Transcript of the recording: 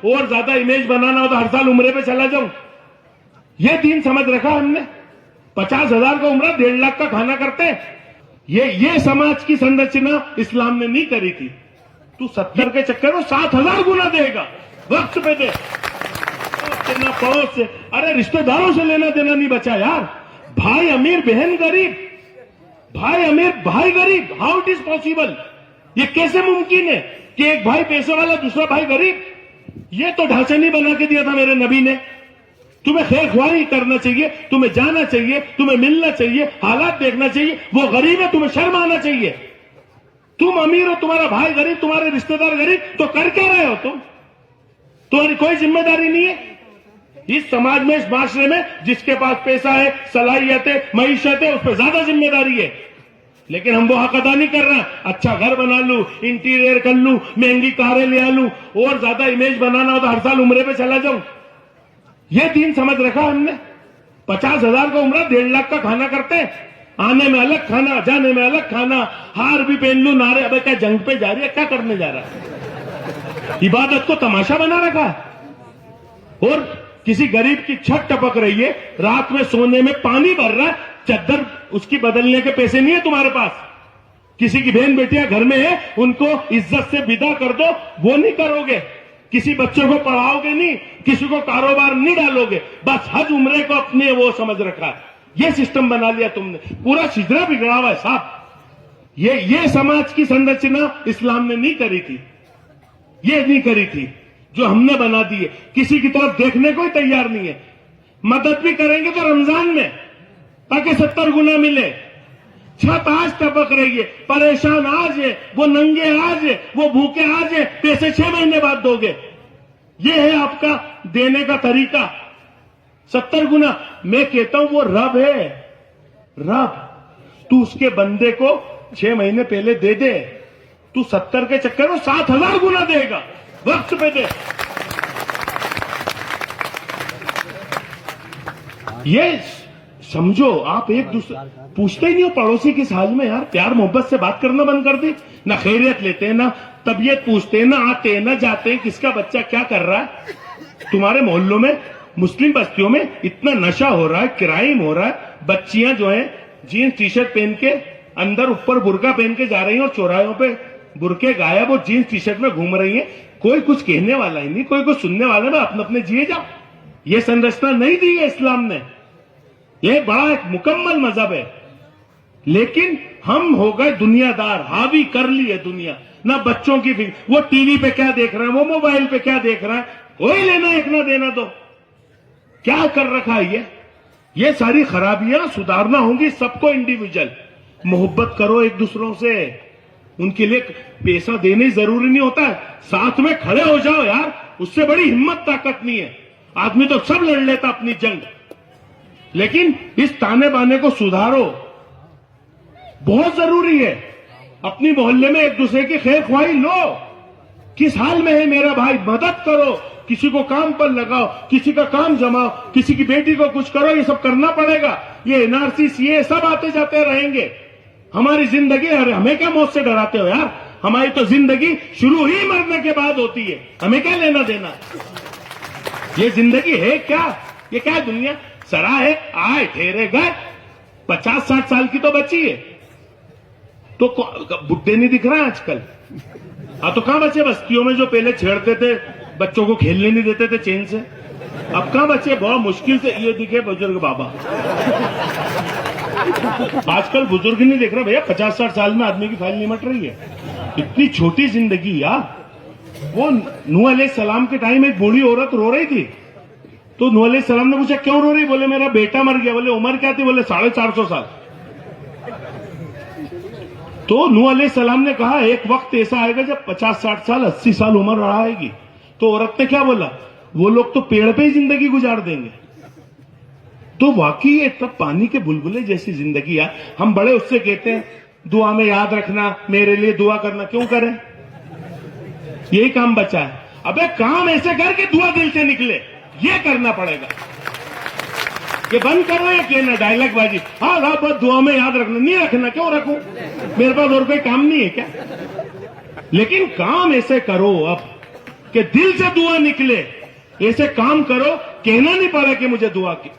और ज्यादा इमेज बनाना हो तो हर साल उम्रे पे चला जाऊं। ये दीन समझ रखा हमने। 50,000 का उम्रा 1.5 लाख का खाना करते। ये समाज की संरचना इस्लाम ने नहीं करी थी। तू 70 के चक्कर में 7,000 गुना देगा, वक्त पे दे। देना पड़ोस से, अरे रिश्तेदारों से लेना देना नहीं बचा यार। भाई अमीर बहन गरीब, भाई अमीर भाई गरीब, हाउ इट इज पॉसिबल? ये कैसे मुमकिन है कि एक भाई पैसे वाला दूसरा भाई गरीब? ये तो ढांचा नहीं बना के दिया था मेरे नबी ने। तुम्हें खैर ख्वाही करना चाहिए, तुम्हें जाना चाहिए, तुम्हें मिलना चाहिए, हालात देखना चाहिए। वो गरीब है, तुम्हें शर्म आना चाहिए। तुम अमीर हो, तुम्हारा भाई गरीब, तुम्हारे रिश्तेदार गरीब, तो कर क्या रहे हो तुम? तुम्हारी कोई जिम्मेदारी नहीं है इस समाज में, इस माशरे में। जिसके पास पैसा है, सलाहियत है, मईशत है, उस पर ज्यादा जिम्मेदारी है। लेकिन हम वो हक अदा नहीं कर रहे। अच्छा घर बना लूं, इंटीरियर कर लूं, महंगी कारें ले आ लूं, और ज्यादा इमेज बनाना हो तो हर साल उम्रे पे चला जाऊं। ये दीन समझ रखा हमने। 50,000 का उम्रा 1.5 लाख का खाना करते। आने में अलग खाना, जाने में अलग खाना, हार भी पहन लूं, नारे। अबे क्या जंग पे जा रही है? क्या करने जा रहा है? इबादत को तमाशा बना रखा है। और किसी गरीब की छत टपक रही है, रात में सोने में पानी भर रहा है, चद्दर उसकी बदलने के पैसे नहीं है तुम्हारे पास। किसी की बहन बेटियां घर में है, उनको इज्जत से विदा कर दो, वो नहीं करोगे। किसी बच्चों को पढ़ाओगे नहीं, किसी को कारोबार नहीं डालोगे। बस हज उम्रे को अपने वो समझ रखा है। ये सिस्टम बना लिया तुमने, पूरा छिजरा बिगड़ा हुआ है साहब। ये समाज की संरचना इस्लाम ने नहीं करी थी, ये नहीं करी थी जो हमने बना दी है। किसी की तरफ देखने को ही तैयार नहीं है। मदद भी करेंगे तो रमजान में, ताकि 70 गुना मिले। छत आज टपक रही है, परेशान आज है, वो नंगे आज है, वो भूखे आज है, पैसे 6 महीने बाद दोगे। ये है आपका देने का तरीका, 70 गुना। मैं कहता हूं वो रब है, रब। तू उसके बंदे को 6 महीने पहले दे दे, तू 70 के चक्कर में 7,000 गुना देगा, वक्त पे दे। ये समझो आप। एक दूसरे पूछते ही नहीं हो पड़ोसी किस हाल में यार। प्यार मोहब्बत से बात करना बंद कर दी। ना खैरियत लेते हैं, ना तबीयत पूछते हैं, ना आते हैं, ना जाते हैं, किसका बच्चा क्या कर रहा है। तुम्हारे मोहल्लों में, मुस्लिम बस्तियों में इतना नशा हो रहा है, क्राइम हो रहा है। बच्चियां जो है जीन्स टी शर्ट पहन के अंदर ऊपर बुर्का पहन के जा रही हैं, और चौराहों पे बुरके गायब और जीन्स टी शर्ट में घूम रही हैं। कोई कुछ कहने वाला ही नहीं, कोई कुछ सुनने वाला नहीं। अपने अपने जिए जाओ। ये संरचना नहीं दी है इस्लाम ने। यह बड़ा एक मुकम्मल मजहब है। लेकिन हम हो गए दुनियादार, हावी कर ली है दुनिया। ना बच्चों की फिक्र, वो टीवी पे क्या देख रहे हैं, वो मोबाइल पे क्या देख रहा है, कोई लेना एक ना देना दो। क्या कर रखा है ये सारी खराबियां सुधारना होंगी सबको। इंडिविजुअल मोहब्बत करो एक दूसरों से। उनके लिए पैसा देने जरूरी नहीं होता है, साथ में खड़े हो जाओ यार। उससे बड़ी हिम्मत ताकत नहीं है। आदमी तो सब लड़ लेता अपनी जंग, लेकिन इस ताने बाने को सुधारो, बहुत जरूरी है। अपनी मोहल्ले में एक दूसरे की खैर ख्वाही लो। किस हाल में है मेरा भाई, मदद करो। किसी को काम पर लगाओ, किसी का काम जमाओ, किसी की बेटी को कुछ करो। ये सब करना पड़ेगा। ये एनआरसी, सीए सब आते जाते रहेंगे। हमारी जिंदगी, अरे हमें क्या मौत से डराते हो यार। हमारी तो जिंदगी शुरू ही मरने के बाद होती है। हमें क्या लेना देना। ये जिंदगी है क्या? ये क्या दुनिया सड़ा है। आए ठहरे गए। 50-60 साल की तो बची है, तो बुढ़े नहीं दिख रहा है आजकल। हाँ तो कहां बचे बस्तियों में जो पहले छेड़ते थे, बच्चों को खेलने नहीं देते थे चैन से। अब कहां बचे? बहुत मुश्किल से ये दिखे बुजुर्ग बाबा। आजकल बुजुर्ग नहीं दिख रहा भैया। 50-60 साल में आदमी की फाइल निमट रही है। इतनी छोटी जिंदगी यार। वो नूह अलैहिस्सलाम के टाइम एक बूढ़ी औरत रो रही थी, तो नूह अलैहिस्सलाम ने पूछा क्यों रो रही? बोले मेरा बेटा मर गया। बोले उम्र क्या थी? बोले 450 साल। तो नूह अलैहिस्सलाम ने कहा एक वक्त ऐसा आएगा जब 50-60 साल 80 साल उम्र रहा आएगी। तो औरत ने क्या बोला? वो लोग तो पेड़ पे ही जिंदगी गुजार देंगे। तो वाकई ये तब पानी के बुलबुले जैसी जिंदगी है। हम बड़े उससे कहते हैं दुआ में याद रखना, मेरे लिए दुआ करना। क्यों करें? यही काम बचा है। अबे काम ऐसे कर के दुआ दिल से निकले, ये करना पड़ेगा। ये बंद करो ये कहना डायलॉग बाजी। हाँ बस दुआ में याद रखना। नहीं रखना, क्यों रखूं? मेरे पास और कोई काम नहीं है क्या? लेकिन काम ऐसे करो अब कि दिल से दुआ निकले, ऐसे काम करो, कहना नहीं पड़ा कि मुझे दुआ की।